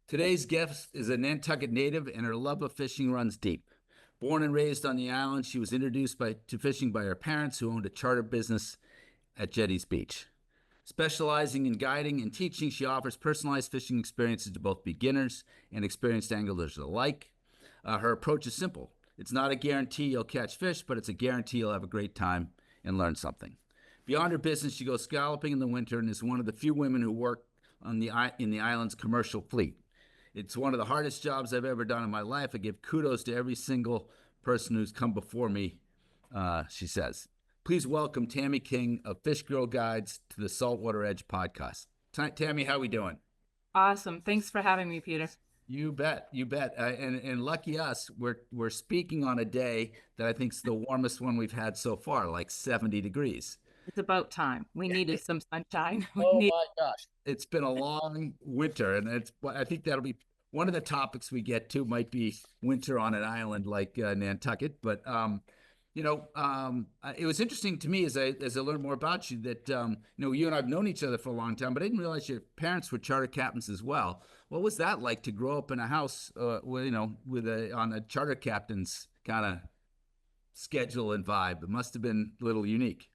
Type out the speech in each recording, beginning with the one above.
Today's guest is a Nantucket native, and her love of fishing runs deep. Born and raised on the island, she was introduced to fishing by her parents, who owned a charter business at Jetty's Beach. Specializing in guiding and teaching, she offers personalized fishing experiences to both beginners and experienced anglers alike. Her approach is simple. It's not a guarantee you'll catch fish, but it's a guarantee you'll have a great time and learn something. Beyond her business, she goes scalloping in the winter and is one of the few women who work in the island's commercial fleet. It's one of the hardest jobs I've ever done in my life. I give kudos to every single person who's come before me, she says. Please welcome Tammy King of Fish Girl Guides to the Saltwater Edge podcast. Tammy, how we doing? Awesome. Thanks for having me, Peter. You bet, you bet. And lucky us, we're speaking on a day that I think is the warmest one we've had so far, like 70 degrees. It's about time. We needed some sunshine. We Oh need my gosh. It's been a long winter, and I think that'll be one of the topics we get to might be winter on an island like Nantucket. But it was interesting to me as I learned more about you that you and I've known each other for a long time, but I didn't realize your parents were charter captains as well. What was that like to grow up in a house, on a charter captain's kind of schedule and vibe? It must have been a little unique.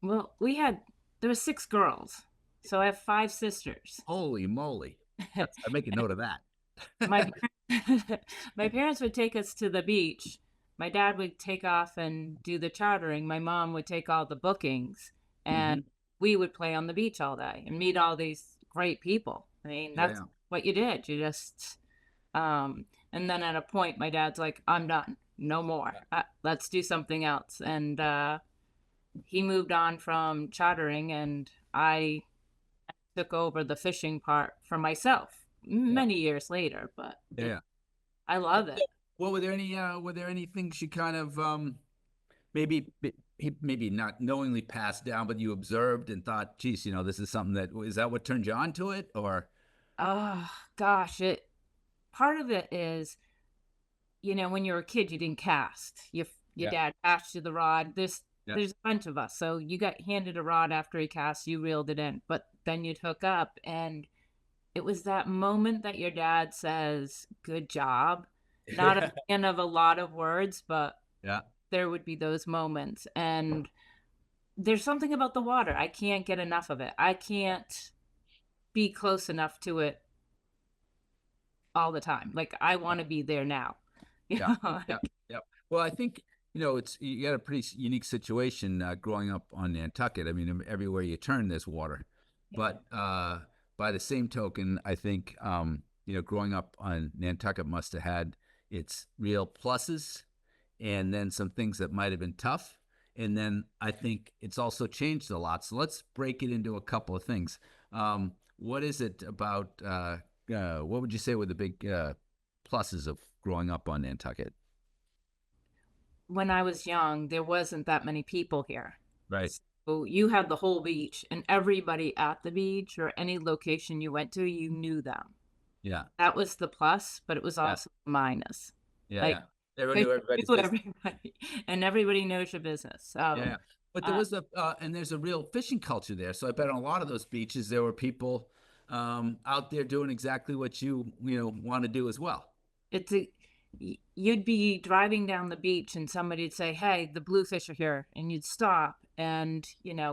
well, there were six girls. So I have five sisters. Holy moly! I make a note of that. My my parents would take us to the beach. My dad would take off and do the chartering. My mom would take all the bookings, Hmm. and we would play on the beach all day and meet all these great people. I mean, that's Yeah. what you did. You just and then at a point my dad's like, "I'm done. No more. Let's do something else." And he moved on from chartering, and I took over the fishing part for myself Yeah. many years later, but Yeah. I love it. Well, were there any things you kind of maybe maybe not knowingly passed down, but you observed and thought, geez, this is something that is that what turned you on to it, or Oh gosh, it part of it is, when you were a kid, you didn't cast. Your yeah, dad passed you the rod. yeah, There's a bunch of us, so you got handed a rod after he cast. You reeled it in, but then you'd hook up, and it was that moment that your dad says, "Good job." Not a fan of a lot of words, but yeah, there would be those moments, and there's something about the water. I can't get enough of it. I can't be close enough to it all the time. Like I want to be there now. You yeah, know? yeah, yeah. Well, I think it's you got a pretty unique situation growing up on Nantucket. I mean, everywhere you turn, there's water, Yeah. but by the same token, I think growing up on Nantucket must have had its real pluses and then some things that might have been tough. And then I think it's also changed a lot. So let's break it into a couple of things. What is it about? What would you say were the big pluses of growing up on Nantucket? When I was young, there wasn't that many people here. Right. So you had the whole beach, and everybody at the beach or any location you went to, you knew them. Yeah. That was the plus, but it was Yeah. also the minus. Yeah. Like, Yeah. Everyone because knew you everybody's knew business. everybody, and everybody knows your business. Yeah. Yeah. But there Uh, was and there's a real fishing culture there. So I bet on a lot of those beaches there were people out there doing exactly what you want to do as well. it's a, you'd be driving down the beach, and somebody'd say, "Hey, the bluefish are here," and you'd stop and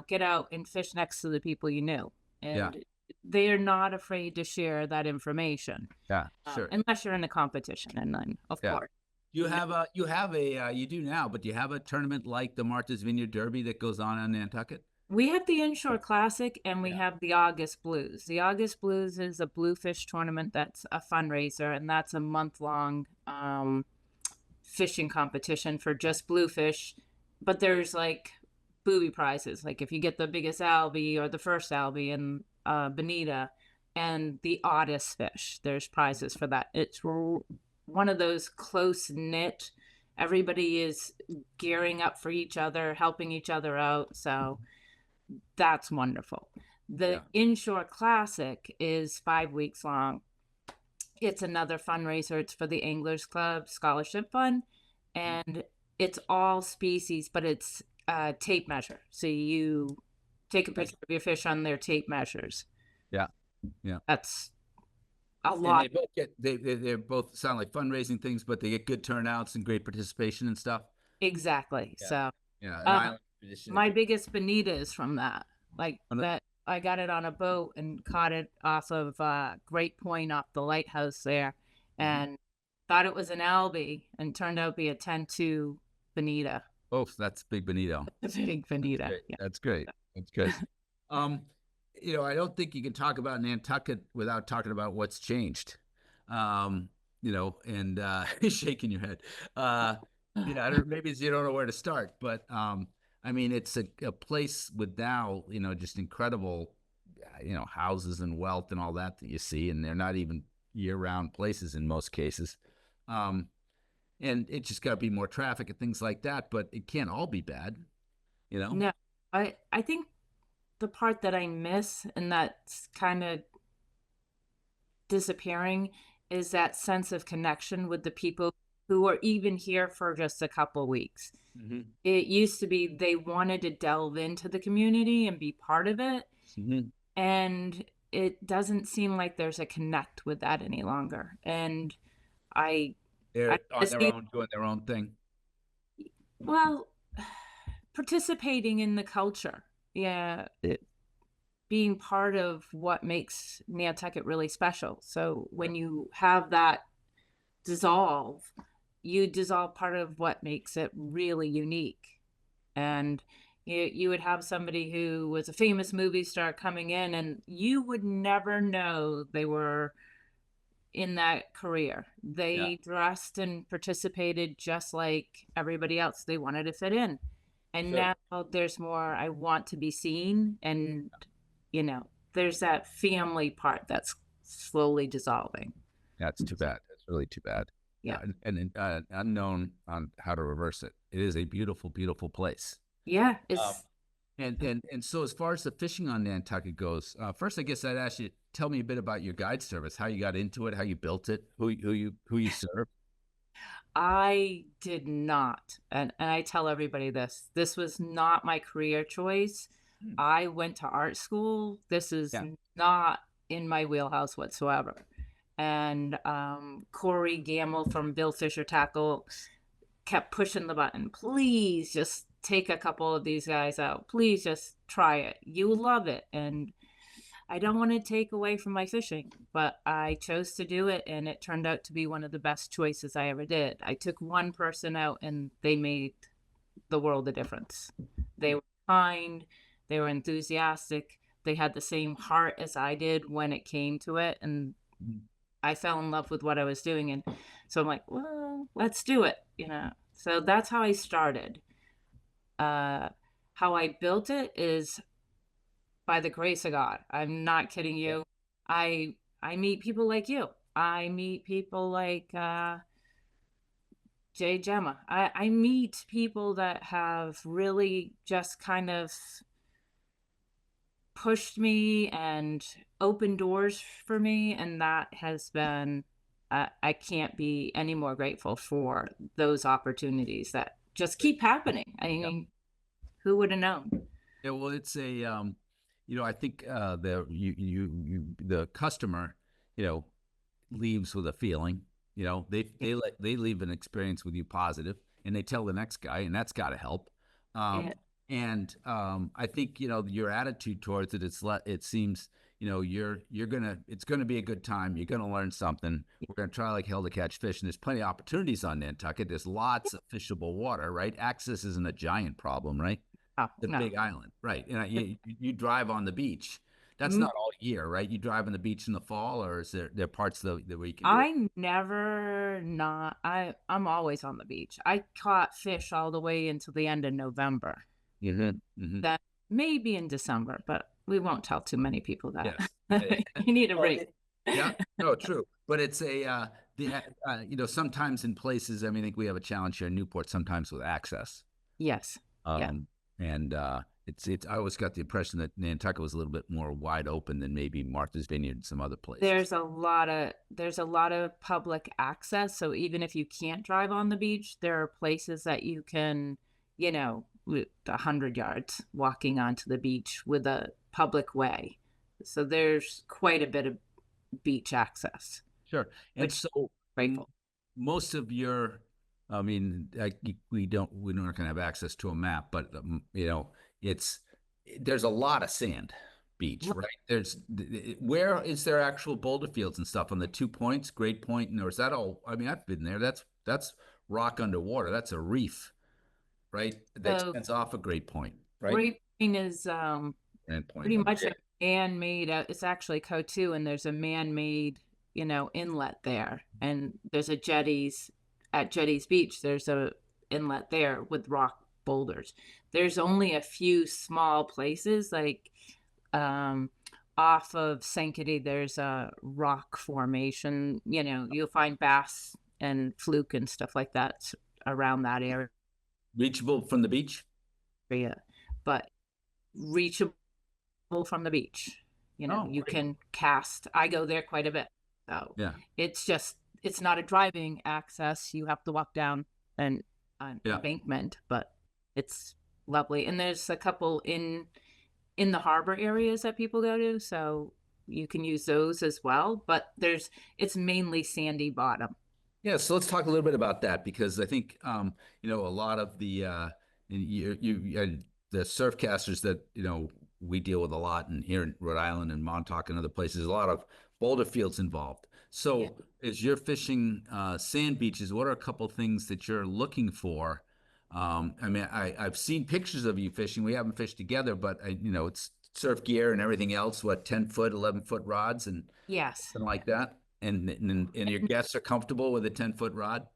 get out and fish next to the people you knew, Yeah. and they are not afraid to share that information, Yeah. Sure. unless you're in a competition, and then of Yeah. course. You do now, but do you have a tournament like the Martha's Vineyard Derby that goes on Nantucket? We have the Inshore Classic and we Yeah. have the August Blues. The August Blues is a bluefish tournament that's a fundraiser, and that's a month long fishing competition for just bluefish. But there's like booby prizes, like if you get the biggest albie or the first albie in Bonita and the oddest fish, there's prizes for that. It's one of those close knit, everybody is gearing up for each other, helping each other out. So that's wonderful. The Yeah. Inshore Classic is 5 weeks long. It's another fundraiser. It's for the Anglers Club Scholarship Fund, and it's all species, but it's tape measure. So you take a Right. picture of your fish on their tape measures. Yeah. Yeah. That's a And lot. they both get they both sound like fundraising things, but they get good turnouts and great participation and stuff. Exactly. Yeah. So, Yeah, an uh, island tradition. my biggest bonita is from that. Like that, I got it on a boat and caught it off of Great Point off the lighthouse there, Mhm. and thought it was an albie, and turned out to be a 10-2 bonita, Oh, that's big bonito. a big That's bonita. great. Yeah. That's great. That's good. Um, I don't think you can talk about Nantucket without talking about what's changed. Um, and shaking your head. I don't, maybe you don't know where to start, but I mean, it's a place with now, just incredible, houses and wealth and all that you see, and they're not even year-round places in most cases. Um, and it just got to be more traffic and things like that, but it can't all be bad, you know? No, I think the part that I miss and that's kind of disappearing is that sense of connection with the people who are even here for just a couple weeks. Mm-hmm. It used to be they wanted to delve into the community and be part of it, Mm-hmm. and it doesn't seem like there's a connect with that any longer. And I I They're on their see, own, doing their own thing. well, participating in the culture. Yeah, being part of what makes Nantucket really special. So Right. when you have that dissolve, you dissolve part of what makes it really unique. And you would have somebody who was a famous movie star coming in, and you would never know they were in that career. Yeah. They dressed and participated just like everybody else. They wanted to fit in. And Sure. now there's more, I want to be seen. And, you know, there's that family part that's slowly dissolving. That's too bad. That's really too bad. Yeah. And unknown on how to reverse it. It is a beautiful, beautiful place. Yeah. Um, It's, and so as far as the fishing on Nantucket goes, first I guess I'd ask you tell me a bit about your guide service, how you got into it, how you built it, who you serve. I did not. And I tell everybody this, this was not my career choice. Hmm. I went to art school. This is Yeah. not in my wheelhouse whatsoever. And Corey Gamble from Bill Fisher Tackle kept pushing the button. Please just take a couple of these guys out. Please just try it. You will love it. And I don't want to take away from my fishing, but I chose to do it, and it turned out to be one of the best choices I ever did. I took one person out, and they made the world a difference. They were kind, they were enthusiastic, they had the same heart as I did when it came to it, and Mhm. I fell in love with what I was doing. And so I'm like, well, let's do it, you know. So that's how I started. Uh, how I built it is by the grace of God. I'm not kidding Yeah. you. I meet people like you. I meet people like Jay Gemma. I meet people that have really just kind of pushed me and opened doors for me, and that has been I can't be any more grateful for those opportunities that just Great. keep happening. I Yeah. mean, who would have known? Yeah, well, it's a I think the customer, you know, leaves with a feeling. They leave an experience with you positive, and they tell the next guy, and that's got to help. Um, Yeah, and I think your attitude towards it. It seems you're gonna it's gonna be a good time. You're gonna learn something. We're gonna try like hell to catch fish, and there's plenty of opportunities on Nantucket. There's lots of fishable water, right? Access isn't a giant problem, right? oh, The no. big island, right? And you drive on the beach. That's Mm, not all year, right? You drive on the beach in the fall, or is there parts of the where you can do it? I never not I'm always on the beach. I caught fish all the way until the end of November. Mm-hmm. Mm-hmm. That maybe in December, but we won't tell too many people that. Yes. You need a Well, break. yeah. No, true. But it's sometimes in places. I mean, I think we have a challenge here in Newport sometimes with access. Yes. Yeah. Um, and it's. I always got the impression that Nantucket was a little bit more wide open than maybe Martha's Vineyard and some other places. There's a lot of public access. So even if you can't drive on the beach, there are places that you can, you know, 100 yards walking onto the beach with a public way. So there's quite a bit of beach access, Sure. And which so m- grateful. most of your, I mean, we're not going to have access to a map, but it's there's a lot of sand beach, right? Where is there actual boulder fields and stuff on the 2 points, Great Point, and or is that all? I mean, I've been there. That's rock underwater. That's a reef, right? That So extends off a Great Point, right? Great Plain is Grand Point. pretty much Yeah. a man-made. It's actually Cotu, and there's a man-made, inlet there, and there's a jetties at Jetties Beach. There's a inlet there with rock boulders. There's only a few small places like um, off of Sankaty. There's a rock formation. You'll find bass and fluke and stuff like that around that Reachable from the beach? area, but reachable from the beach. Oh, You great. can cast. I go there quite a bit. So Yeah. it's not a driving access. You have to walk down an Yeah. embankment, but it's lovely. And there's a couple in the harbor areas that people go to, so you can use those as well. But it's mainly sandy bottom. Yeah, so let's talk a little bit about that because I think a lot of the the surfcasters that we deal with a lot and here in Rhode Island and Montauk and other places, a lot of boulder fields involved. Yeah. So as you're fishing sand beaches, what are a couple things that you're looking for? I mean, I've seen pictures of you fishing. We haven't fished together, but it's surf gear and everything else. What 10-foot, 11-foot rods and Yes. something like that? And your guests are comfortable with a 10-foot rod?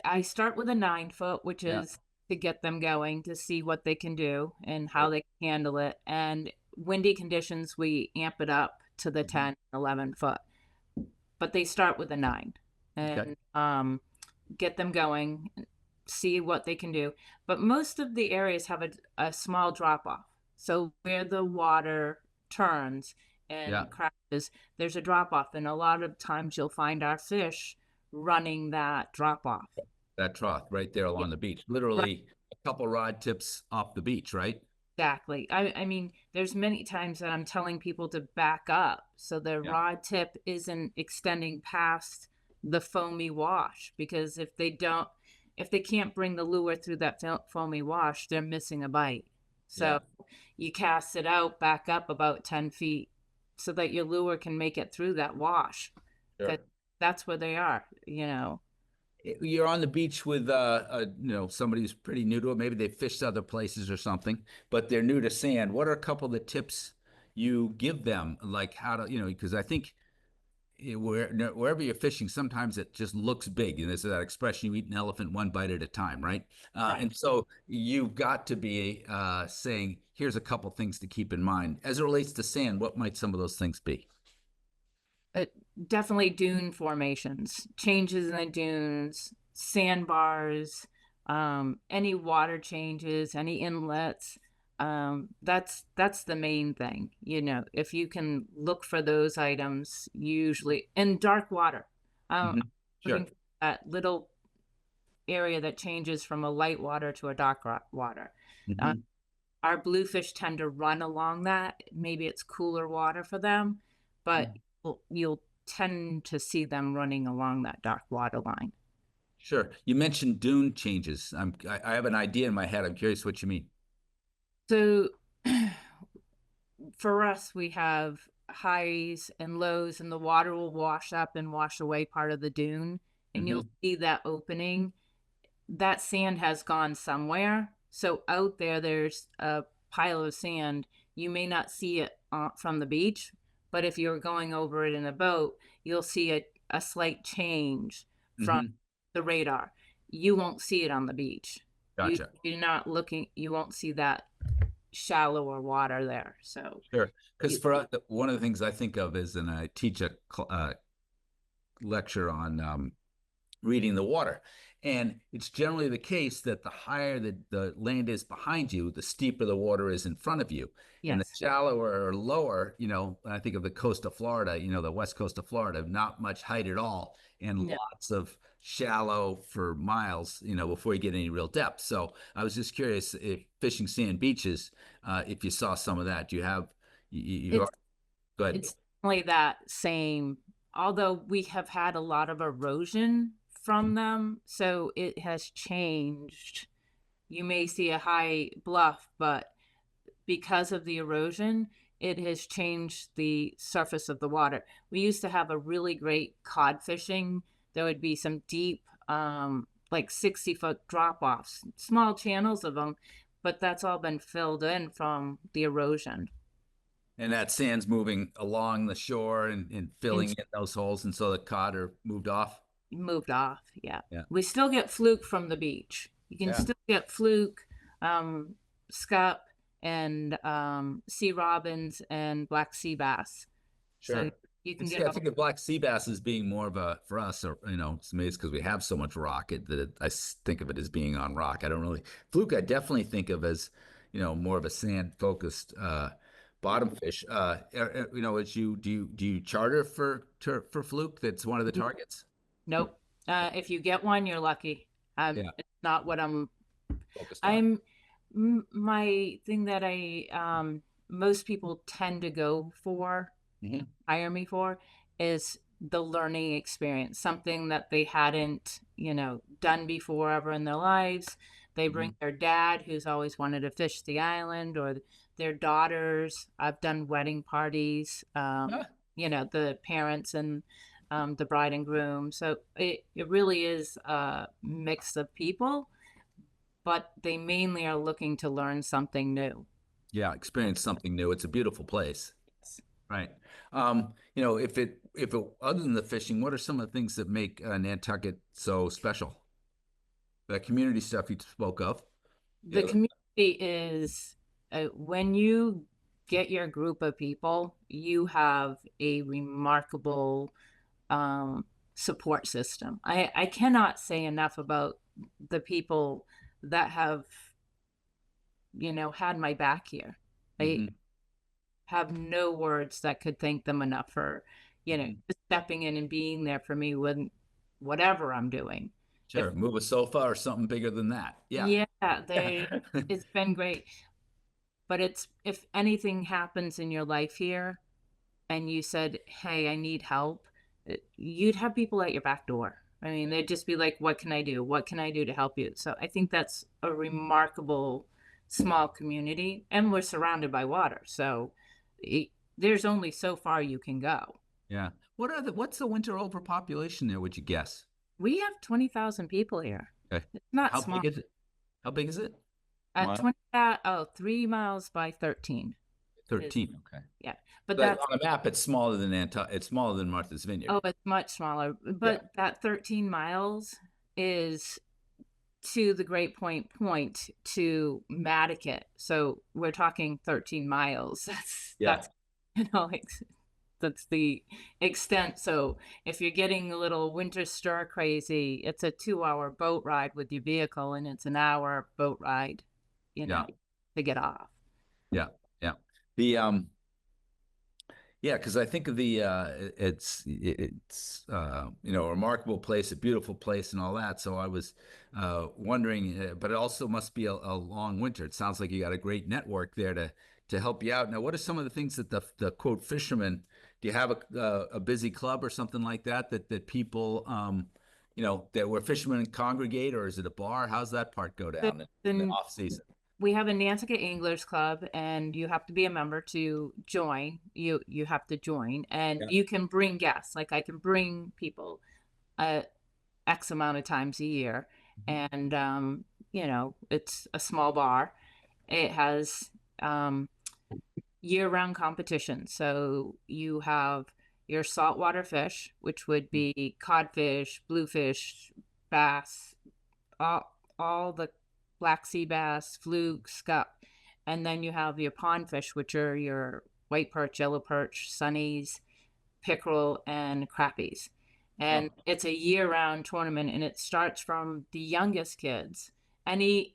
I start with a 9 foot, which Yeah. is to get them going to see what they can do and how Right. they can handle it. And windy conditions, we amp it up to the Mhm. 10, 11 foot. But they start with a 9 Okay. and get them going, see what they can do. But most of the areas have a small drop off. So where the water turns Yeah. and crashes, there's a drop off. And a lot of times you'll find our fish running that drop off. That trough right there Yeah, along the beach. right. Literally a couple rod tips off the beach, right? Exactly. I mean, there's many times that I'm telling people to back up so the Yeah. rod tip isn't extending past the foamy wash, because if they can't bring the lure through that foamy wash, they're missing a bite. Yeah. So you cast it out, back up about 10 feet so that your lure can make it through that wash, because Sure. that's where they are. You're on the beach with somebody who's pretty new to it. Maybe they fished other places or something, but they're new to sand. What are a couple of the tips you give them, like how to, because I think wherever you're fishing, sometimes it just looks big. And there's that expression, you eat an elephant one bite at a time, right? Right. And so you've got to be saying, here's a couple things to keep in mind. As it relates to sand, what might some of those things be? uh, Definitely dune formations, changes in the dunes, sandbars, any water changes, any inlets. That's the main thing. If you can look for those items, usually in dark water. Hmm. Looking Sure. for that little area that changes from a light water to a dark water. Uh, Hmm. our bluefish tend to run along that. Maybe it's cooler water for them, but you'll tend to see them running along that dark water line. Sure. You mentioned dune changes. I have an idea in my head. I'm curious what you mean. So for us, we have highs and lows, and the water will wash up and wash away part of the dune, and you'll Hmm. see that opening. That sand has gone somewhere. So out there's a pile of sand. You may not see it from the beach, but if you're going over it in a boat, you'll see a slight change from Hmm. the radar. You won't see it on the beach. Gotcha. You're not looking, you won't see that shallower water there. So Sure. Because you, for one of the things I think of is, and I teach a lecture on reading the water. And it's generally the case that the higher the land is behind you, the steeper the water is in front of you. And the yes. shallower or lower, when I think of the coast of Florida, the west coast of Florida, not much height at all and No. lots of shallow for miles, before you get any real depth. So I was just curious if fishing sand beaches, if you saw some of that. Do you have, you It's are, go ahead. it's only that same, although we have had a lot of erosion from them, so it has changed. You may see a high bluff, but because of the erosion, it has changed the surface of the water. We used to have a really great cod fishing. There would be some deep, like 60-foot drop offs, small channels of them, but that's all been filled in from the erosion. And that sand's moving along the shore and And filling in those holes, and so the cod are moved off. moved off. Yeah. Yeah. We still get fluke from the beach. You can Yeah. still get fluke, scup, and sea robins and black sea bass. So Sure. you And can see, get I all, think of black sea bass as being more of a, for us, or, it's amazing because we have so much rock I think of it as being on rock. I don't really, fluke, I definitely think of as, more of a sand focused, bottom fish. As do you charter for fluke? That's one of the targets. nope. If you get one, you're lucky. Yeah. It's not what Focused on. I'm, my thing that most people tend to go for, Mhm. hire me for, is the learning experience, something that they hadn't, done before ever in their lives. They bring Mhm. their dad, who's always wanted to fish the island, or their daughters. I've done wedding parties, Ah, the parents and the bride and groom. So it really is a mix of people, but they mainly are looking to learn something new. yeah, experience something new. It's a beautiful place. Right. If it other than the fishing, what are some of the things that make Nantucket so special? The community stuff you spoke of. The Yeah. community is, when you get your group of people, you have a remarkable um, support system. I cannot say enough about the people that have, had my back here. I Hmm. have no words that could thank them enough for, Hmm. just stepping in and being there for me with whatever I'm doing. If Sure. Move a sofa or something bigger than that. Yeah. Yeah, it's been great. But it's, if anything happens in your life here and you said, "Hey, I need help," you'd have people at your back door. I mean, they'd just be like, "What can I do? What can I do to help you?" So I think that's a remarkable small community, and we're surrounded by water. So it, there's only so far you can go. Yeah. What's the winter overpopulation there, would you guess? We have 20,000 people here. Okay. It's not How small. big is it? How big is it? At Mile? 20, 3 miles by 13 is, 13. Okay. yeah. But But that's, on a map, it's smaller than It's smaller than Martha's Vineyard. oh, it's much smaller. Yeah. But that 13 miles is to the Great Point to Matticat. So we're talking 13 miles. Yeah. That's you know like, that's the extent. So if you're getting a little winter stir crazy, it's a 2-hour boat ride with your vehicle, and it's an hour boat ride, you know, Yeah. to get off. Yeah. Yeah. The Yeah, because I think of it's a remarkable place, a beautiful place, and all that. So I was wondering, but it also must be a long winter. It sounds like you got a great network there to help you out. Now, what are some of the things that the quote fishermen? Do you have a busy club or something like that people that where fishermen congregate, or is it a bar? How's that part go The, down in the the off season? we have a Nantucket Anglers Club, and you have to be a member to join. You have to join, and Yeah. you can bring guests. Like, I can bring people X amount of times a year, Mhm. and it's a small bar. It has year-round competition. So you have your saltwater fish, which would be codfish, bluefish, bass, all the black sea bass, fluke, scup. And then you have your pond fish, which are your white perch, yellow perch, sunnies, pickerel, and crappies. Oh, And it's a year-round tournament, and it starts from the youngest kids. Any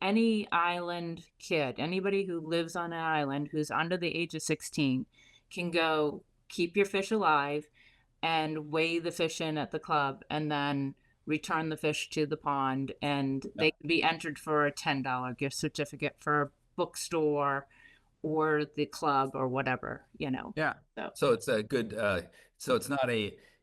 island kid, anybody who lives on an island who's under the age of 16, can go keep your fish alive and weigh the fish in at the club, and then return the fish to the pond, and yeah. they can be entered for a $10 gift certificate for a bookstore or the club or whatever, Yeah. So So it's a good, so it's not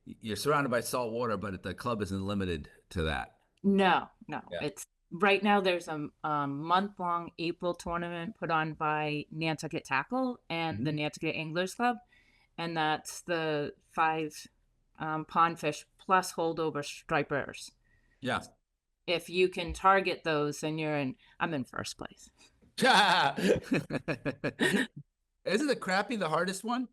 you're surrounded by salt water, but the club isn't limited to that. no, no, Yeah. it's right now there's a month-long April tournament put on by Nantucket Tackle and the Mhm. Nantucket Anglers Club, and that's the five pond fish plus holdover stripers. Yeah. If you can target those, then I'm in first place. Isn't the crappie the hardest one?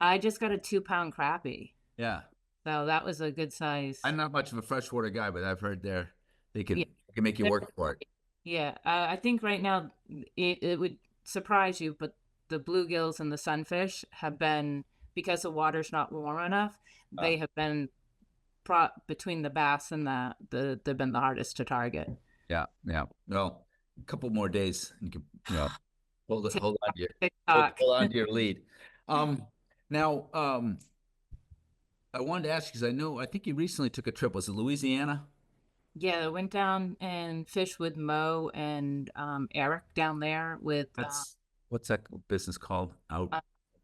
I just got a 2-pound crappie. Yeah. So that was a good size. I'm not much of a freshwater guy, but I've heard they Yeah. can make you they're- work for it. Yeah. I think right now it would surprise you, but the bluegills and the sunfish have been, because the water's not warm enough, Uh, they have been between the bass and they've been the hardest to target. yeah, yeah. Well, a couple more days, and you can, hold on to TikTok. hold on to your lead. Um, now, I wanted to ask you because I think you recently took a trip. Was it Louisiana? Yeah, I went down and fished with Mo and Eric down there with That's what's that business called? uh,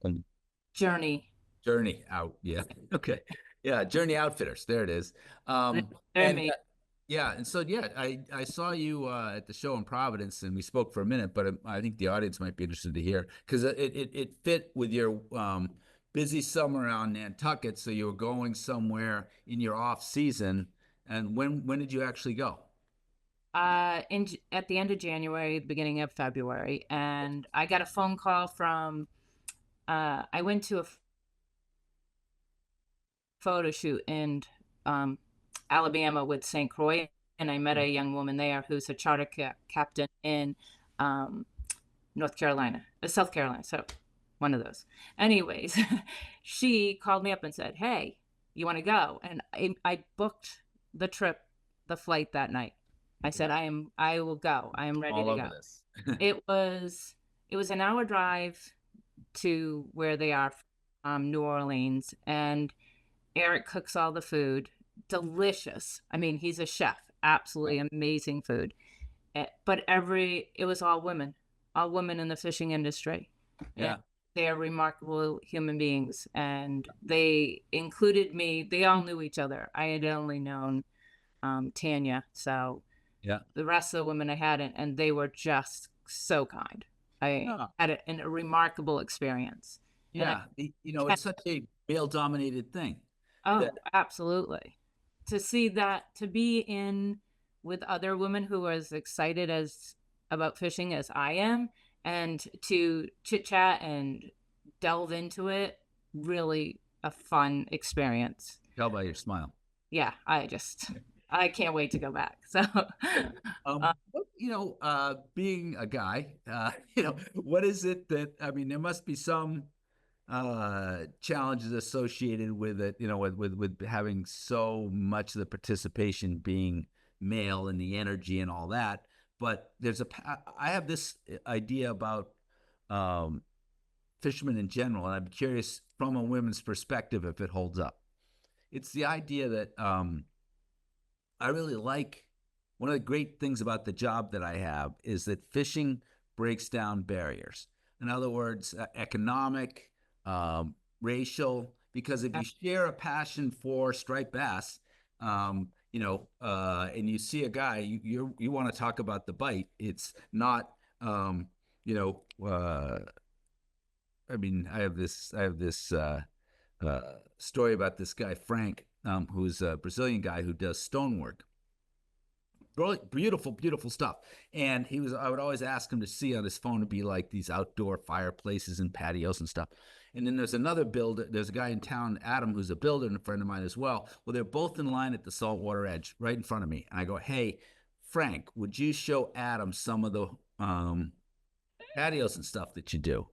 Um, Journey. Journey Out. Yeah. Okay. Yeah. Journey Outfitters. There it is. They're And me. yeah. And so, yeah, I saw you at the show in Providence and we spoke for a minute, but I think the audience might be interested to hear because it fit with your busy summer on Nantucket. So you were going somewhere in your off season. And when did you actually go? At the end of January, beginning of February, and I got a phone call from. I went to a photo shoot in um, Alabama with St. Croix, and I met a young woman there who's a charter captain in um, North Carolina, South Carolina. So one of those. Anyways, she called me up and said, "Hey, you want to go?" And I booked the trip, the flight that night. I said, I will go. I am ready All to over go. this. It was it was an hour drive to where they are, New Orleans, and Eric cooks all the food. Delicious. I mean, he's a chef. Absolutely amazing food. But it was all women in the fishing industry. And Yeah. they are remarkable human beings. And they included me. They all knew each other. I had only known Tanya. So Yeah. the rest of the women I hadn't, and they were just so kind. I Yeah. had a remarkable experience. And I Yeah. It's such a male dominated thing that, Oh, absolutely. To see that, to be in with other women who are as excited as about fishing as I am, and to chit chat and delve into it, really a fun experience. tell by your smile. Yeah, I can't wait to go back. So, uh, Being a guy, what is it that, I mean, there must be some challenges associated with it, with having so much of the participation being male and the energy and all that. But I have this idea about um, fishermen in general, and I'm curious from a women's perspective if it holds up. It's the idea that I really like one of the great things about the job that I have is that fishing breaks down barriers. In other words, economic, racial, because if you share a passion for striped bass, and you see a guy, you want to talk about the bite. It's not, you know, I mean, I have this story about this guy Frank, who's a Brazilian guy who does stonework. Really beautiful, beautiful stuff. And I would always ask him to see on his phone to be like these outdoor fireplaces and patios and stuff. And then there's another builder. There's a guy in town, Adam, who's a builder and a friend of mine as well. Well, they're both in line at the saltwater edge right in front of me. And I go, hey, Frank, would you show Adam some of the patios and stuff that you do?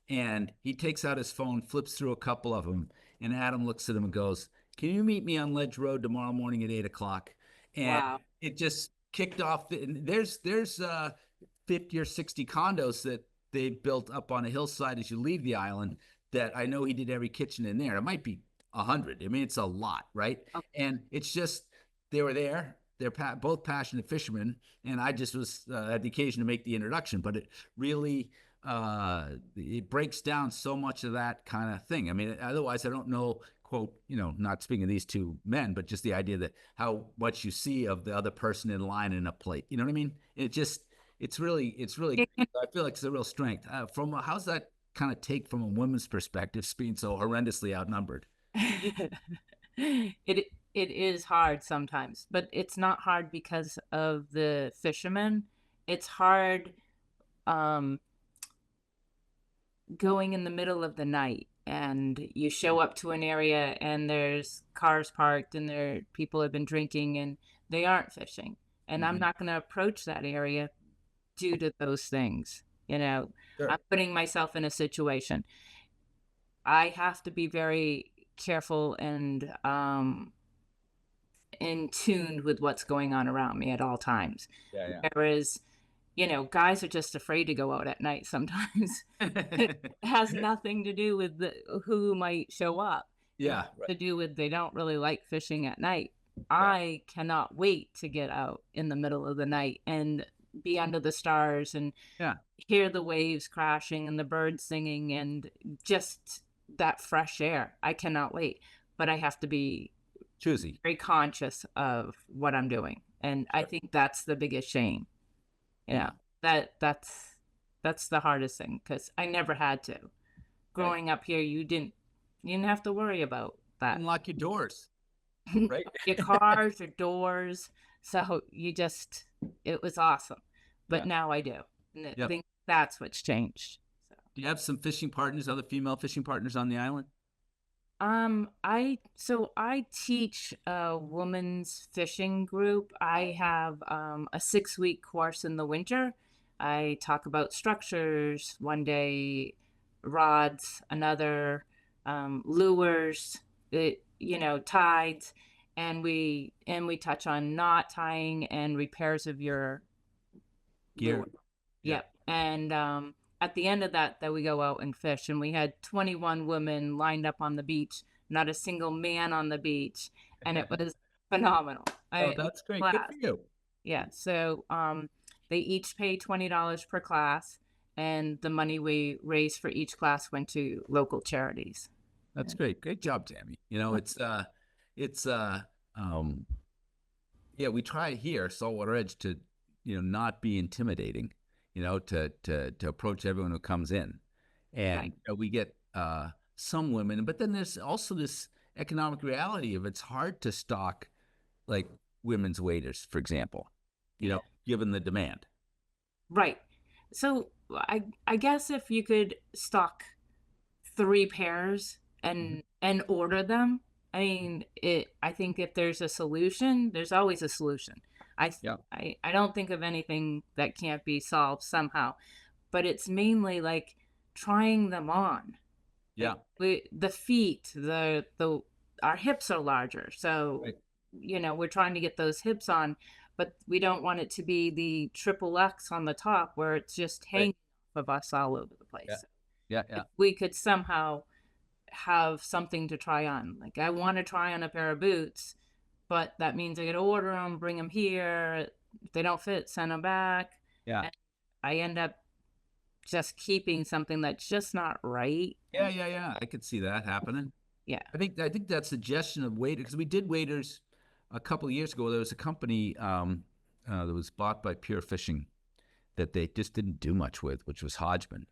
And he takes out his phone, flips through a couple of them, and Adam looks at him and goes, can you meet me on Ledge Road tomorrow morning at 8 o'clock? And wow. it just kicked off. There's 50 or 60 condos that they built up on a hillside as you leave the island that I know he did every kitchen in there. It might be 100. I mean, it's a lot, right? Oh, And it's just they were there. They're both passionate fishermen, and I just had the occasion to make the introduction. But it really it breaks down so much of that kind of thing. I mean, otherwise, I don't know. Quote, not speaking of these two men, but just the idea that how much you see of the other person in line in a plate. You know what I mean? It's really. It I feel like it's a real strength. How's that kind of take from a woman's perspective, being so horrendously outnumbered? it it is hard sometimes, but it's not hard because of the fishermen. It's hard um going in the middle of the night and you show up to an area and there's cars parked and there people have been drinking and they aren't fishing. And I'm Mm-hmm. not going to approach that area due to those things. Sure. I'm putting myself in a situation. I have to be very careful and in tune with what's going on around me at all times. Yeah, Whereas, guys are just afraid to go out at night sometimes. It yeah. has nothing to do with who might show up. It has Yeah, right. to do with they don't really like fishing at night. Yeah, I cannot wait to get out in the middle of the night and be under the stars and yeah. hear the waves crashing and the birds singing and just that fresh air. I cannot wait, but I have to be Choosy. very conscious of what I'm doing. And I Sure. think that's the biggest shame. You Yeah, know, that's the hardest thing because I never had to. right. Growing up here, you didn't have to worry about that. Unlock your doors, right? Your cars, your doors. So it was awesome. But Yeah. now I do. And I Yep. think that's what's changed. So. Do you have some fishing partners, other female fishing partners on the island? I teach a women's fishing group. I have a 6-week course in the winter. I talk about structures one day, rods another, lures, tides, and we touch on knot tying and repairs of your Gear. lure. Yeah. Yep. And at the end of that we go out and fish, and we had 21 women lined up on the beach, not a single man on the beach, and it was phenomenal. Oh, It was that's great. a Good for blast. you. Yeah. So they each pay $20 per class, and the money we raised for each class went to local charities. That's great. Great job, Tammy. It's um yeah, we try here, Saltwater Edge, to not be intimidating, to approach everyone who comes in. And Right. we get some women, but then there's also this economic reality of it's hard to stock like women's waders, for example, Yeah. given the demand. Right. So I guess if you could stock 3 pairs Mhm. and order them, I think if there's a solution, there's always a solution. Yeah. I don't think of anything that can't be solved somehow, but it's mainly like trying them on. Like Yeah. the feet, the our hips are larger, so Right. we're trying to get those hips on, but we don't want it to be the triple X on the top where it's just Right. hanging off of us all over the Yeah. place. Yeah. If Yeah. we could somehow have something to try on, like I want to try on a pair of boots, but that means I got to order them, bring them here. If they don't fit, send them back, Yeah. and I end up just keeping something that's just not right. Yeah. Yeah. Yeah. I could see that happening. Yeah, I think that suggestion of waiter, because we did waiters a couple of years ago. There was a company that was bought by Pure Fishing that they just didn't do much with, which was Hodgman.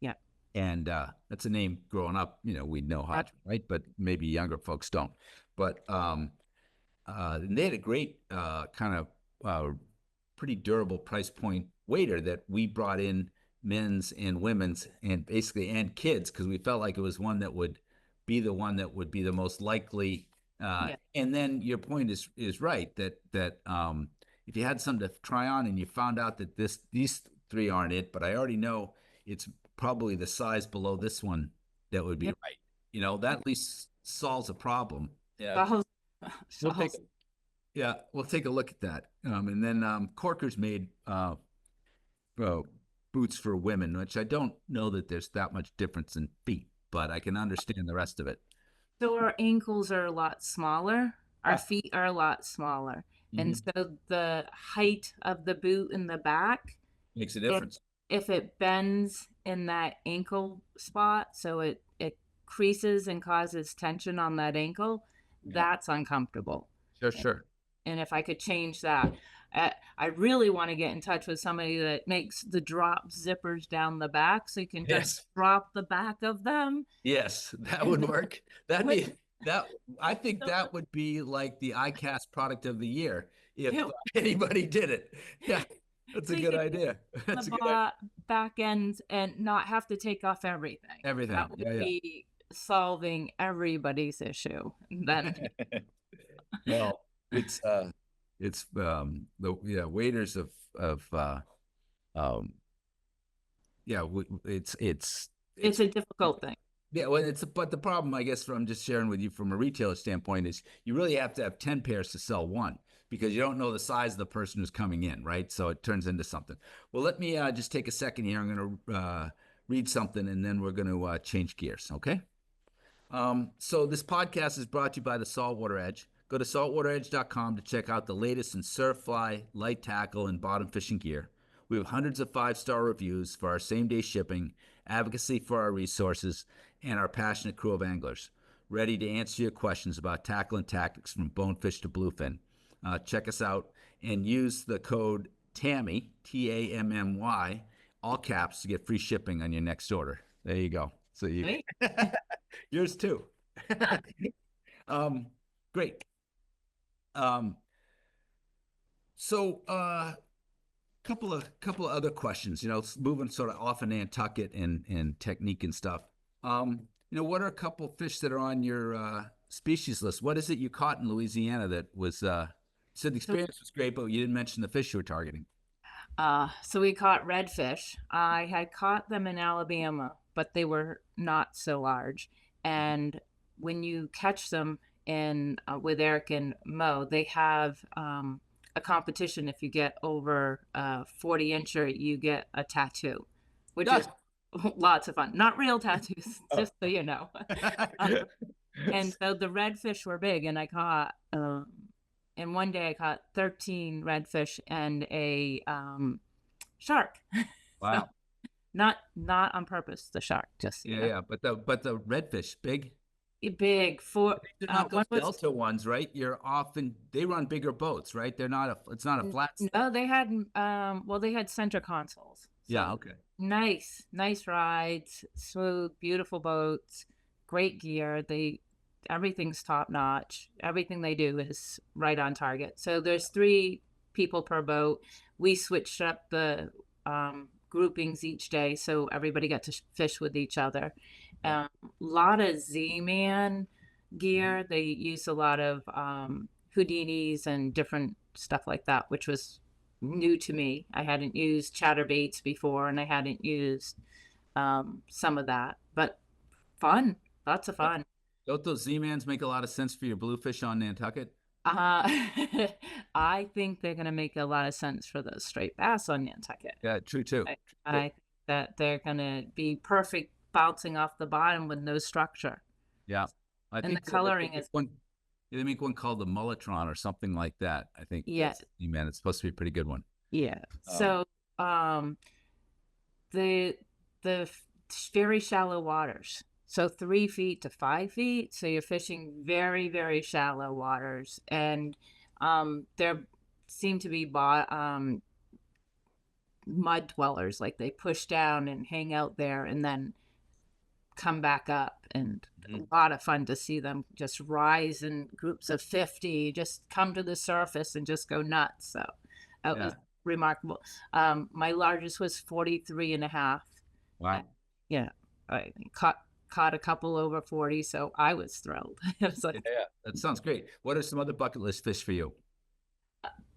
yeah. And that's a name growing up, we know Hodgman, right? But maybe younger folks don't. But and they had a great kind of pretty durable price point waiter that we brought in, men's and women's and basically and kids, because we felt like it was one that would be the most likely. Yeah. And then your point is right that if you had something to try on and you found out that these three aren't it, but I already know it's probably the size below this one that would be Yep. right. That at least solves a problem. Yeah, Solves, we'll take solves. yeah, we'll take a look at that. And then Corker's made uh, boots for women, which I don't know that there's that much difference in feet, but I can understand the rest of it. So our ankles are a lot smaller. Our Yeah. feet are a lot smaller. And Hmm. so the height of the boot in the back, Makes a if difference. if it bends in that ankle spot, so it creases and causes tension on that ankle. Yeah. That's uncomfortable. Sure, sure. And if I could change that, I really want to get in touch with somebody that makes the drop zippers down the back, so you can just Yes. drop the back of them. Yes, that would work. That'd Which be that. I think that would be like the ICAST product of the year if you anybody did it. Yeah, that's so a you good could idea. the That's a good idea. back ends and not have to take off everything. Everything. That would Yeah, yeah. be solving everybody's issue. Then Well, it's the waiters of um yeah it's a difficult thing. yeah, well, but the problem, I guess, from just sharing with you from a retailer standpoint is you really have to have 10 pairs to sell one because you don't know the size of the person who's coming in, right? So it turns into something. Well, let me just take a second here. I'm going to read something and then we're going to change gears, okay? So this podcast is brought to you by the Saltwater Edge. Go to saltwateredge.com to check out the latest in surf, fly, light tackle, and bottom fishing gear. We have hundreds of five-star reviews for our same-day shipping, advocacy for our resources, and our passionate crew of anglers, ready to answer your questions about tackle and tactics from bonefish to bluefin. Check us out and use the code TAMMY, TAMMY, all caps to get free shipping on your next order. There you go. So you Right? yours too. um, great. Um, so couple of other questions. Moving sort of off of Nantucket and technique and stuff. What are a couple fish that are on your species list? What is it you caught in Louisiana that was? Said the So experience was great, but you didn't mention the fish you were targeting. so we caught redfish. I had caught them in Alabama, but they were not so large. And when you catch them in with Eric and Mo, they have a competition. If you get over 40 incher, you get a tattoo, which is Yeah. lots of fun. Not real tattoos, Oh. just so you know. And so the redfish were big, and I caught. In one day, I caught 13 redfish and a shark. So Wow. not on purpose. The shark, just so you Yeah, know, yeah. But the redfish, big. big. For They're not one those was Delta ones, right? They run bigger boats, right? It's not a flat. no, they had well, they had center consoles. Yeah, So okay. nice rides, smooth, beautiful boats, great gear. Everything's top notch. Everything they do is right on target. So there's 3 people per boat. We switched up the groupings each day, so everybody got to fish with each other. Yeah. A lot of Z-Man gear. They use a lot of Houdinis and different stuff like that, which was new to me. I hadn't used chatterbaits before, and I hadn't used some of that, but fun, lots of fun. Don't those Z-Mans make a lot of sense for your bluefish on Nantucket? Uh, I think they're going to make a lot of sense for the straight bass on Nantucket. Yeah, true too. I, True I think that they're going to be perfect bouncing off the bottom with no structure. Yeah. I And the think coloring is, they make one called the Mullitron or something like that. I think yeah, that's Z-Man. It's supposed to be a pretty good one. yeah. Um, So, the the very shallow waters. So 3 feet to 5 feet. So you're fishing very shallow waters, and there seem to be mud dwellers. Like they push down and hang out there, and then come back up. And a Mhm. lot of fun to see them just rise in groups of 50, just come to the surface and just go nuts. So it Yeah. was remarkable. My largest was 43 and a half. Wow. Yeah, I caught a couple over 40, so I was thrilled. It was Yeah, like, yeah. That sounds great. What are some other bucket list fish for you?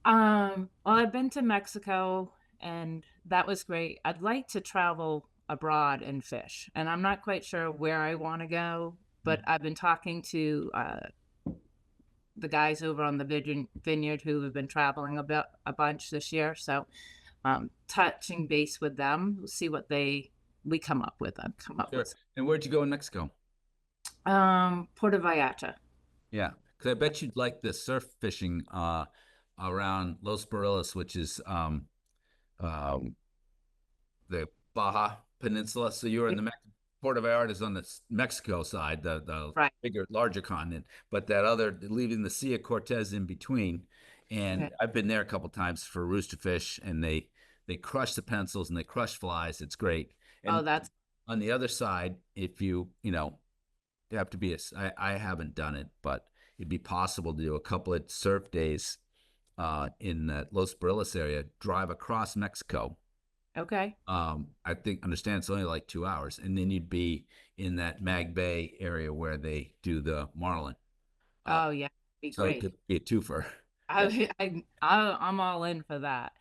well, I've been to Mexico, and that was great. I'd like to travel abroad and fish, and I'm not quite sure where I want to go, but I've been talking to the guys over on the vineyard who have been traveling about a bunch this year. So touching base with them, we'll see what we come up with. I've come up Sure. with And where'd you go in Mexico? Puerto Vallarta. Yeah, because I bet you'd like the surf fishing around Los Barriles, which is um, the Baja. peninsula. So you were in the Puerto Vallarta is on the Mexico side, the Right. bigger, larger continent, but that other leaving the Sea of Cortez in between. Okay. And I've been there a couple times for roosterfish, and they crush the pencils and they crush flies. It's great. Oh, And that's on the other side, if you have to be I haven't done it, but it'd be possible to do a couple of surf days in that Los Barriles area, drive across Mexico. okay. I think understand it's only like 2 hours, and then you'd be in that Mag Bay area where they do the marlin. Uh, Oh, yeah. Be so it great. could be a twofer. Yeah. I'm all in for that.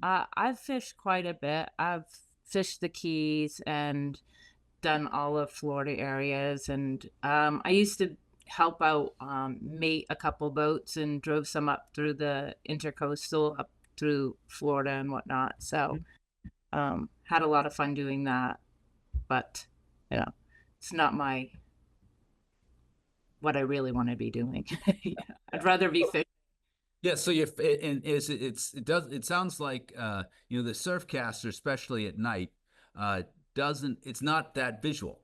I've fished quite a bit. I've fished the Keys and done all of Florida areas, and I used to help out mate a couple boats and drove some up through the intercoastal up through Florida and whatnot. So had a lot of fun doing that, but you know, it's not my what I really want to be doing. Yeah. I'd rather be fishing. Yeah, so you and it sounds like the surfcaster, especially at night, doesn't it's not that visual,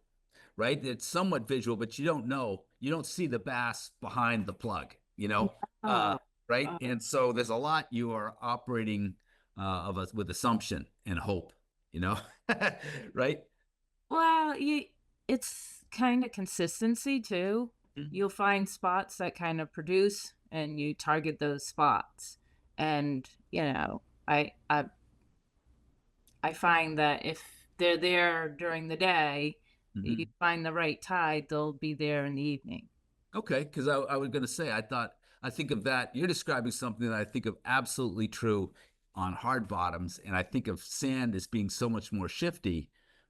right? It's somewhat visual, but you don't see the bass behind the plug, uh, Oh, right? uh, And so there's a lot you are operating with assumption and hope, you know, right? well, it's kind of consistency too. Mhm. You'll find spots that kind of produce, and you target those spots. And I find that if they're there during the day, you Mhm. find the right tide, they'll be there in the evening. Okay, because I was going to say, I think of that. You're describing something that I think of absolutely true on hard bottoms, and I think of sand as being so much more shifty.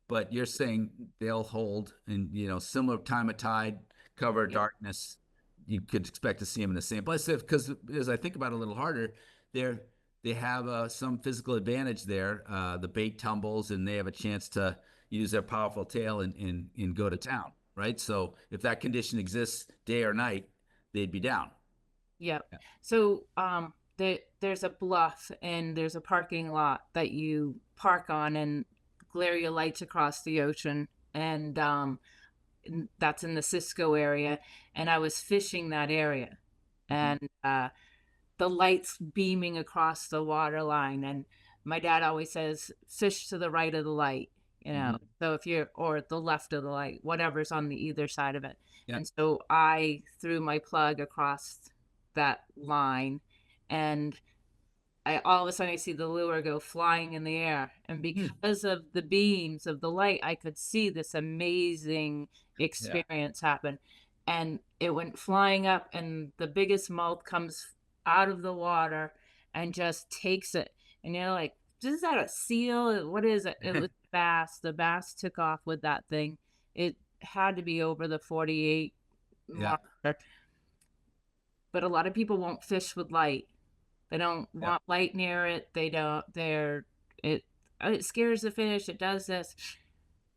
But you're saying they'll hold, and similar time of tide, cover, Yep. darkness. You could expect to see them in the same place. Because as I think about it a little harder, they're they have some physical advantage there. The bait tumbles, and they have a chance to use their powerful tail and go to town, right? So if that condition exists day or night, they'd be down. Yep. Yeah. So there's a bluff and there's a parking lot that you park on and glare your lights across the ocean, and that's in the Cisco area. And I was fishing that area, Mhm. and the lights beaming across the water line. And my dad always says, fish to the right of the light, Mhm. So if you're, or the left of the light, whatever's on the either side of it. Yeah. And so I threw my plug across that line, and all of a sudden I see the lure go flying in the air. And Hmm. because of the beams of the light, I could see this amazing Yeah. experience happen. And it went flying up, and the biggest mouth comes out of the water and just takes it. And you're like, is that a seal? What is it? It was bass. The bass took off with that thing. It had to be over the 48 Yeah. mark. But a lot of people won't fish with light. They don't Yeah. want light near it. They don't. It. It scares the fish. It does this.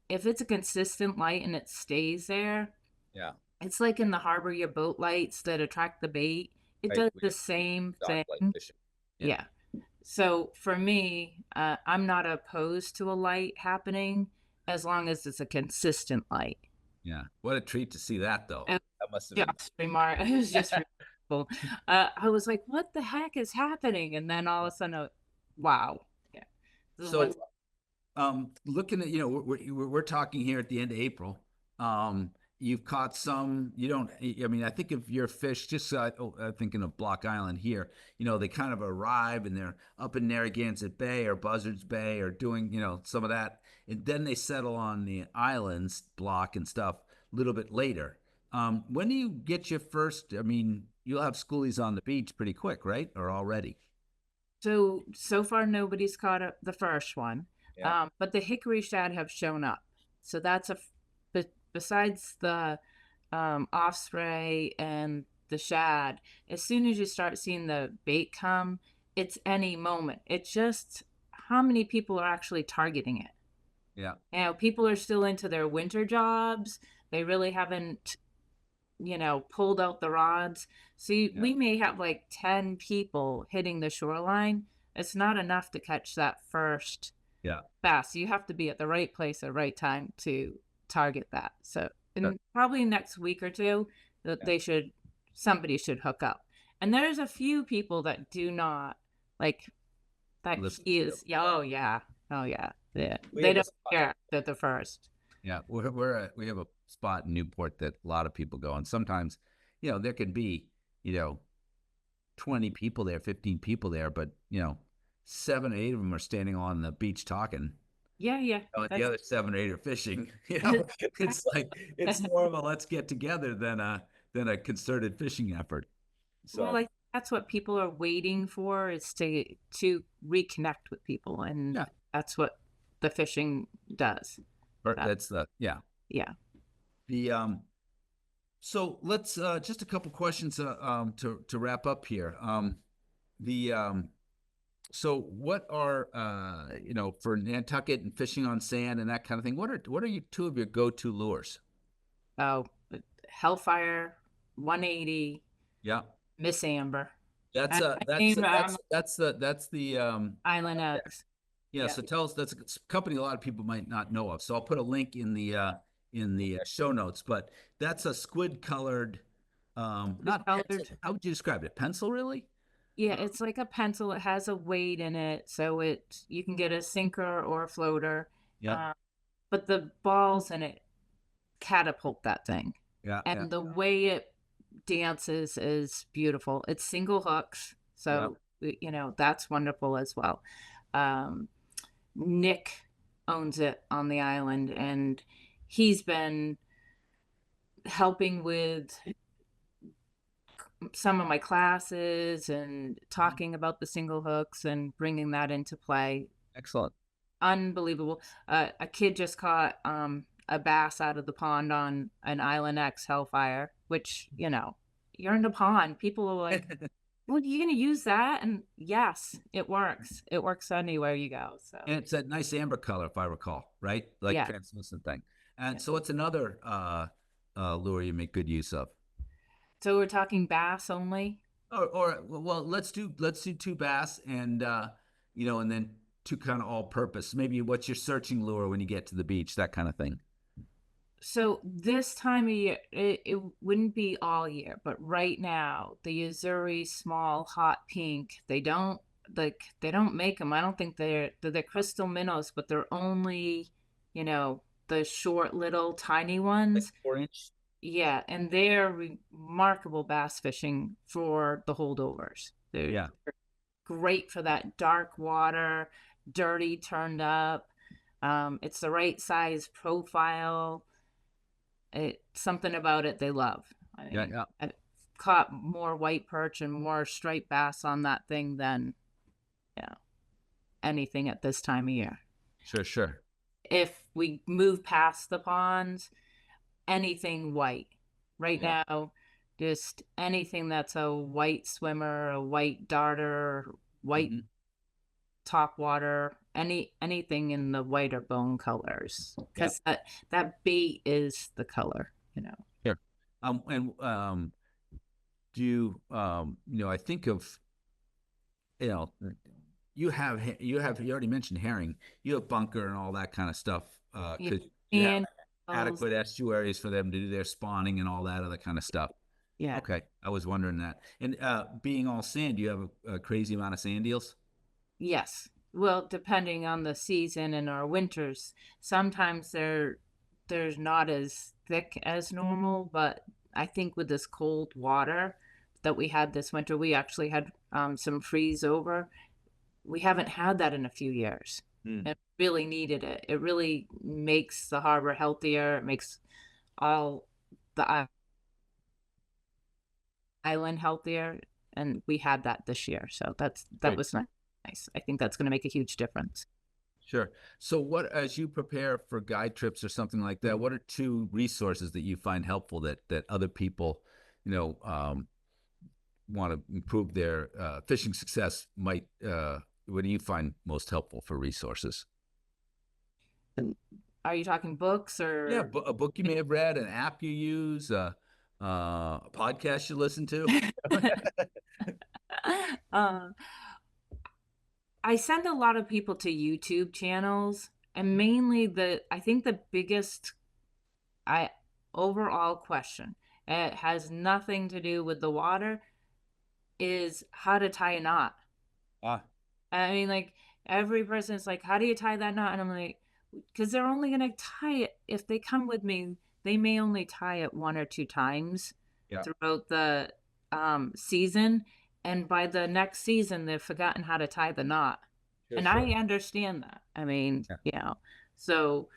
If it's a consistent light and it stays there, Yeah. it's like in the harbor, your boat lights that attract the bait. It Right. does We the have same dark thing. light fishing. Yeah. Yeah. So for me, I'm not opposed to a light happening as long as it's a consistent light. Yeah. What a treat to see that, though. And That must have been. just it was just remarkable. I was like, "What the heck is happening?" And then all of a sudden, wow, yeah, this is So, what's looking at we're talking here at the end of April. You've caught some. You don't. I mean, I think of your fish. Just thinking of Block Island here. They kind of arrive and they're up in Narragansett Bay or Buzzards Bay or doing some of that, and then they settle on the islands block and stuff a little bit later. When do you get your first? I mean, you'll have schoolies on the beach pretty quick, right? Or already? so far nobody's caught up the first one, Yeah. but the hickory shad have shown up. So that's but besides the osprey and the shad, as soon as you start seeing the bait come, it's any moment. It's just how many people are actually targeting it. Yeah. People are still into their winter jobs. They really haven't, pulled out the rods. So Yeah. we may have like 10 people hitting the shoreline. It's not enough to catch that first. Yeah. bass. You have to be at the right place at the right time to target that. So, Yeah. and probably next week or two, that somebody should hook up. And there's a few people that do not like that. Listen He to you. is, yeah, oh yeah, oh yeah, yeah. We They have a don't spot. care that the first. Yeah, we have a spot in Newport that a lot of people go, and sometimes, there can be, you know, 20 people there, 15 people there, but 7 or 8 of them are standing on the beach talking. Yeah, yeah. And the That's other 7 or 8 are fishing. It's like it's more of a let's get together than a concerted fishing effort. well, So like that's what people are waiting for is to reconnect with people, and yeah, that's what the fishing does. That, that's the yeah. yeah. The So let's just a couple questions to wrap up here. The So what are for Nantucket and fishing on sand and that kind of thing? What are you two of your go-to lures? Oh, Hellfire, 180, Yeah, Miss Amber. that's I uh that's mean, that's the Island X. yeah. Yeah, So tell us that's a company a lot of people might not know of. So I'll put a link in the show notes. But that's a squid colored, not pencil. colored. How would you describe it? Pencil, really? Yeah, it's like a pencil. It has a weight in it, so you can get a sinker or a floater. Yeah, Uh, but the balls in it catapult that thing, yeah, yeah, and the way it dances is beautiful. It's single hooks, yeah. so that's wonderful as well. Um, Nick owns it on the island, and he's been helping with some of my classes and Mhm. talking about the single hooks and bringing that into play. Excellent. Unbelievable. A kid just caught a bass out of the pond on an Island X Hellfire, which, you're in the pond. People are like, well, you going to use that? And yes, it works. It works anywhere you go. So, And it's that nice amber color, if I recall, right? Like yeah. translucent thing. And Yeah. so what's another lure you make good use of? So we're talking bass only. Or well, let's do two bass and then two kind of all purpose. Maybe what's your searching lure when you get to the beach, that kind of thing. So this time of year, it wouldn't be all year, but right now, the Uzuri small hot pink, they don't make them. I don't think they're crystal minnows, but they're only, the short little tiny Like ones. 4 inch? Yeah, and they're remarkable bass fishing for the holdovers. They're Yeah. great for that dark water, dirty, turned up. It's the right size profile. Something about it they love. I Yeah, mean, yeah. I've caught more white perch and more striped bass on that thing than yeah anything at this time of year. Sure, sure. If we move past the ponds, anything white. Right Yeah. now, just anything that's a white swimmer, a white darter, white Hmm. top water, anything in the white or bone colors, Yeah. because that bait is the color. Here. And do I think of, you know, you already mentioned herring. You have bunker and all that kind of stuff. Yeah, Because you have and adequate estuaries for them to do their spawning and all that other kind of stuff. yeah, Okay, I was wondering that. And being all sand, do you have a crazy amount of sand eels? yes. Well, depending on the season and our winters, sometimes there's not as thick as normal, but I think with this cold water that we had this winter, we actually had some freeze over. We haven't had that in a few years. Hmm. It really needed it. It really makes the harbor healthier. It makes all the island healthier, and we had that this year. So that Great. was nice. I think that's going to make a huge difference. Sure. So, as you prepare for guide trips or something like that, what are two resources that you find helpful that other people, you know, want to improve their fishing success might? What do you find most helpful for resources? Are you talking books Yeah, or? a book you may have read, an app you use, a podcast you listen to. uh, I send a lot of people to YouTube channels, and mainly I think the biggest I overall question, it has nothing to do with the water, is how to tie a knot. Ah, I mean, like, every person's like, "How do you tie that knot?" And I'm like, "'Cause they're only gonna tie it if they come with me, they may only tie it 1 or 2 times yeah, throughout the, season, and by the next season, they've forgotten how to tie the knot." sure, And sure. I understand that. I mean, Yeah, so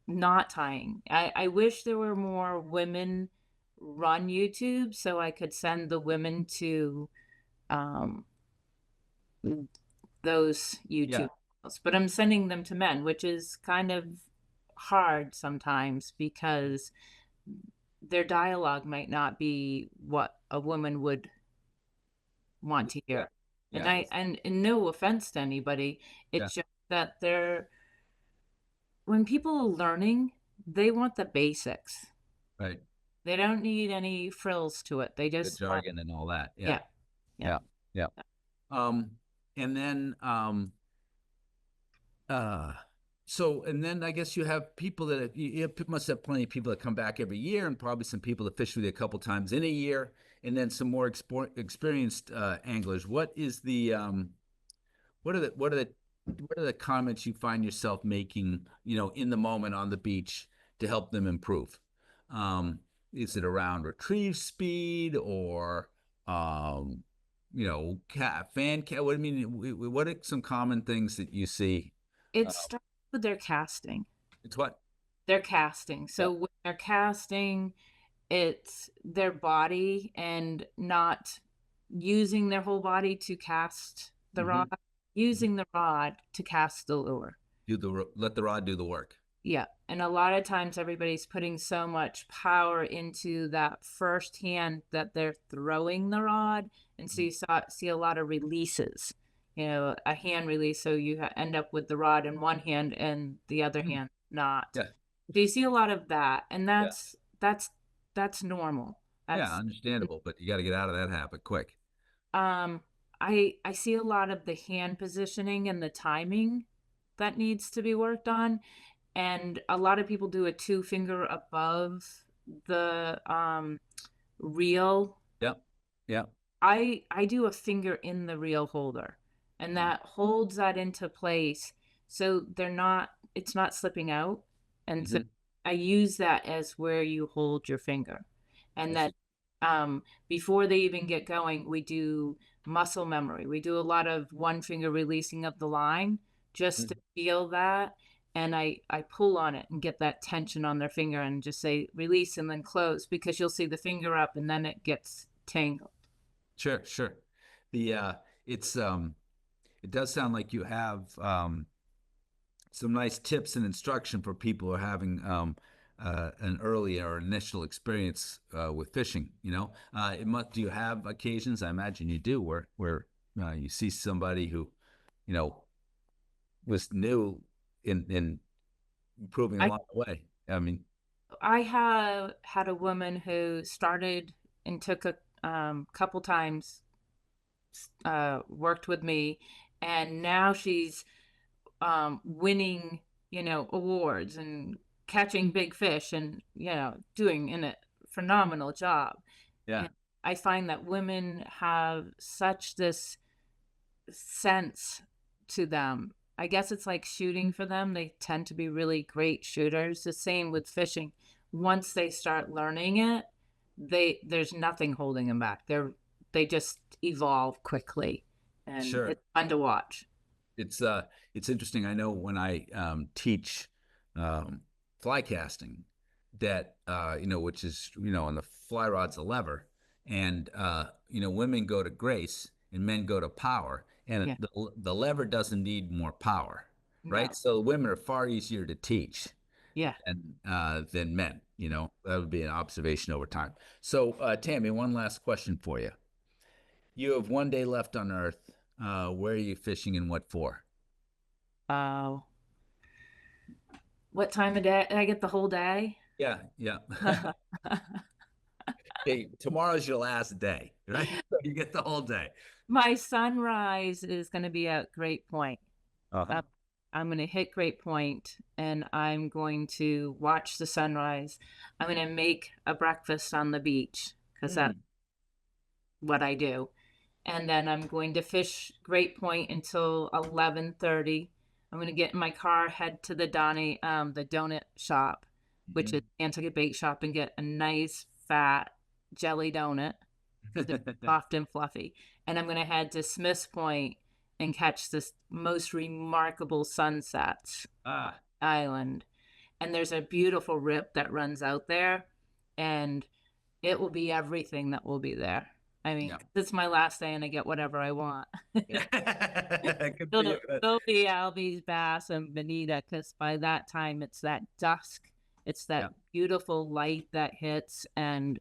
knot tying. I wish there were more women run YouTube so I could send the women to, um those yeah, YouTube channels, but I'm sending them to men, which is kind of hard sometimes because their dialogue might not be what a woman would want to yeah, hear. And yeah, and no offense to anybody, yeah. it's just that when people are learning, they want the basics. Right. They don't need any frills to it. They The just want, jargon and all that. Yeah, yeah, yeah. yeah, yeah. Um, and then uh and then I guess you have people that must have plenty of people that come back every year, and probably some people that fish with you a couple times in a year, and then some more experienced anglers. What are the what are the comments you find yourself making, in the moment on the beach to help them improve? Is it around retrieve speed or fan cat? What I mean, what are some common things that you see? It Uh, starts with their casting. it's what? Their casting. Yeah. So when they're casting, it's their body and not using their whole body to cast the Hmm. rod, using the rod to cast the lure. Let the rod do the work. Yeah. And a lot of times everybody's putting so much power into that first hand that they're throwing the rod. And so see a lot of releases, a hand release. So you end up with the rod in one hand and the other Mhm. hand not. Yeah, So you see a lot of that. And yeah, that's normal. yeah. That's Understandable, but you got to get out of that habit quick. um I see a lot of the hand positioning and the timing that needs to be worked on. And a lot of people do a two finger above the reel. Yeah, yeah. I do a finger in the reel holder, and Mhm. that holds that into place so it's not slipping out. And so Mhm. I use that as where you hold your finger. I And that see. before they even get going, we do muscle memory. We do a lot of one finger releasing of the line just to Mhm. feel that. And I pull on it and get that tension on their finger and just say release and then close, because you'll see the finger up and then it gets tangled. Sure, sure. The it's it does sound like you have some nice tips and instruction for people who are having an early or initial experience with fishing. Do you have occasions? I imagine you do, where you see somebody who, you know, was new in improving I along the way. I mean, I have had a woman who started and took a couple times, worked with me, and now she's winning, awards and catching big fish and doing in a phenomenal job. yeah, And I find that women have such this sense to them. I guess it's like shooting for them. They tend to be really great shooters. The same with fishing. Once they start learning it, there's nothing holding them back. They just evolve quickly, and sure. it's fun to watch. It's uh it's interesting. I know when I teach um, fly casting that which is on the fly rod's a lever, and women go to grace and men go to power, and Yeah. the lever doesn't need more power, right? No. So women are far easier to teach Yeah. than men. That would be an observation over time. So Tammy, one last question for you. You have one day left on Earth. Where are you fishing and what for? Uh, what time of day? I get the whole day. Yeah, yeah. Okay, tomorrow's your last day, right? So you get the whole day. My sunrise is going to be at Great Point. Uh-huh. Uh, I'm going to hit Great Point and I'm going to watch the sunrise. I'm going to make a breakfast on the beach because that's Mm. what I do. And then I'm going to fish Great Point until 11:30. I'm going to get in my car, head to the donut shop, which is Mhm. Nantucket Bake Shop, and get a nice fat jelly donut because they're soft and fluffy. And I'm going to head to Smith's Point and catch this most remarkable sunsets Ah, island. And there's a beautiful rip that runs out there, and it will be everything that will be there. I mean, yeah. this is my last day and I get whatever I want. Good for you. There'll be Albie's bass and bonita because by that time it's that dusk. It's Yeah. that beautiful light that hits, and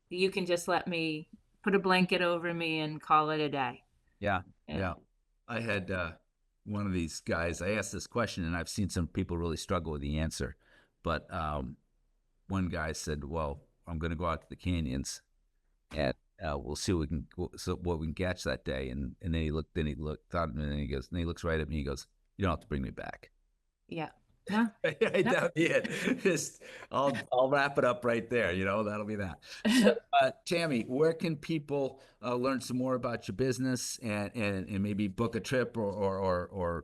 you can just let me put a blanket over me and call it a day. Yeah. Yeah. Yeah. I had one of these guys, I asked this question and I've seen some people really struggle with the answer. But one guy said, well, I'm going to go out to the canyons and we'll see what we can catch that day. And then he looked, thought, and then he goes, and he looks right at me. He goes, you don't have to bring me back. Yeah. No, I no. doubt it. Just, I'll wrap it up right there. That'll be that. So, Tammy, where can people learn some more about your business and maybe book a trip or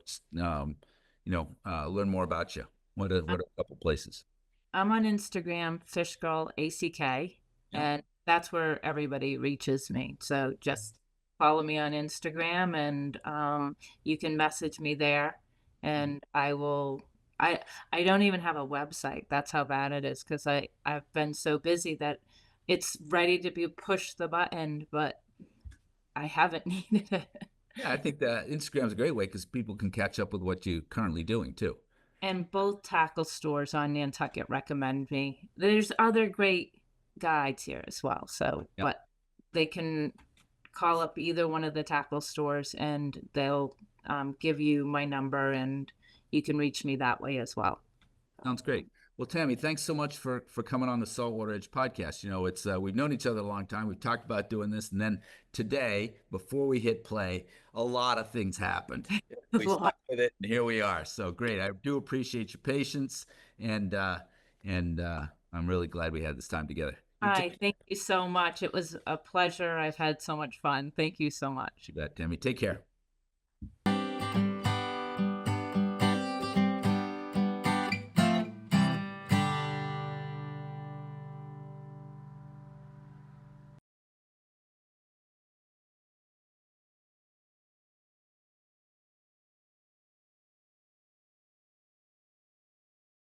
learn more about you? What are a couple places? I'm on Instagram, FishGirlACK, Yeah. and that's where everybody reaches me. So just follow me on Instagram, and you can message me there, and I will. I don't even have a website. That's how bad it is because I've been so busy that it's ready to be push the button, but I haven't needed it. Yeah, I think that Instagram's a great way because people can catch up with what you're currently doing too. And both tackle stores on Nantucket recommend me. There's other great guides here as well. So, Yep. but they can call up either one of the tackle stores and they'll give you my number and you can reach me that way as well. Sounds great. Well, Tammy, thanks so much for coming on the Saltwater Edge podcast. It's we've known each other a long time. We've talked about doing this, and then today, before we hit play, a lot of things happened. We stuck with it, and here we are. So great. I do appreciate your patience, and I'm really glad we had this time together. You take Hi, thank you so much. It was a pleasure. I've had so much fun. Thank you so much. you bet, Tammy. Take care.